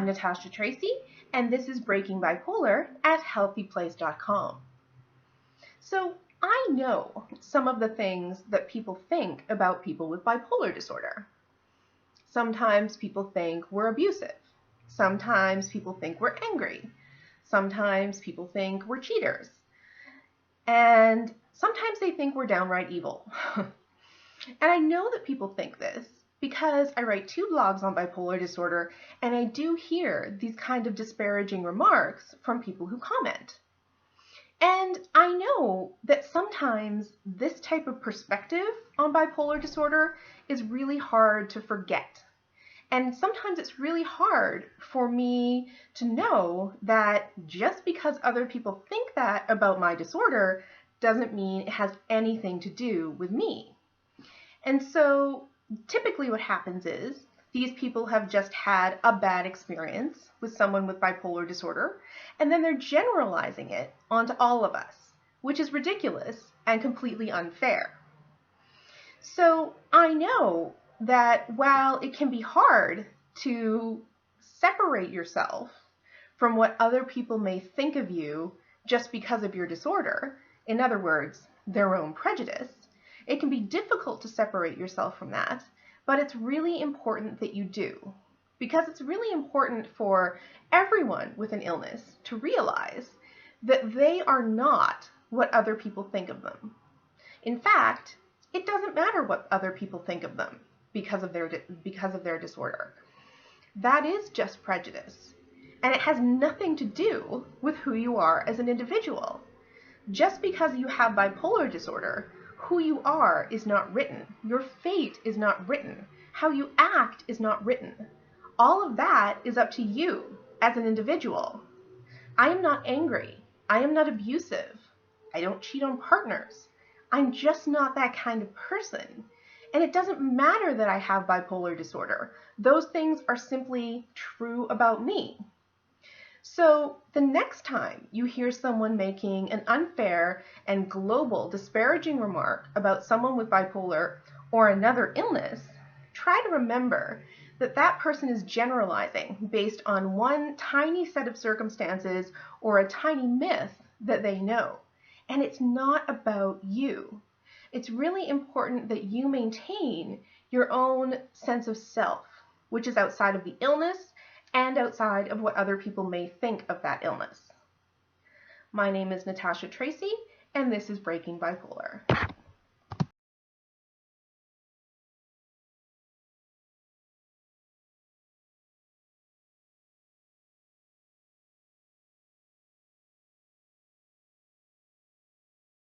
I'm Natasha Tracy, and this is Breaking Bipolar at healthyplace.com. So I know some of the things that people think about people with bipolar disorder. Sometimes people think we're abusive. Sometimes people think we're angry. Sometimes people think we're cheaters. And sometimes they think we're downright evil. And I know that people think this because I write 2 blogs on bipolar disorder, and I do hear these kind of disparaging remarks from people who comment. And I know that sometimes this type of perspective on bipolar disorder is really hard to forget. And sometimes it's really hard for me to know that just because other people think that about my disorder doesn't mean it has anything to do with me. And so typically what happens is these people have just had a bad experience with someone with bipolar disorder, and then they're generalizing it onto all of us, which is ridiculous and completely unfair. So I know that while it can be hard to separate yourself from what other people may think of you just because of your disorder, in other words, their own prejudice, it can be difficult to separate yourself from that, but it's really important that you do, because it's really important for everyone with an illness to realize that they are not what other people think of them. In fact, it doesn't matter what other people think of them because of their disorder. That is just prejudice, and it has nothing to do with who you are as an individual. Just because you have bipolar disorder, who you are is not written. Your fate is not written. How you act is not written. All of that is up to you as an individual. I am not angry. I am not abusive. I don't cheat on partners. I'm just not that kind of person. And it doesn't matter that I have bipolar disorder. Those things are simply true about me. So the next time you hear someone making an unfair and global disparaging remark about someone with bipolar or another illness, try to remember that that person is generalizing based on one tiny set of circumstances or a tiny myth that they know. And it's not about you. It's really important that you maintain your own sense of self, which is outside of the illness and outside of what other people may think of that illness. My name is Natasha Tracy, and this is Breaking Bipolar.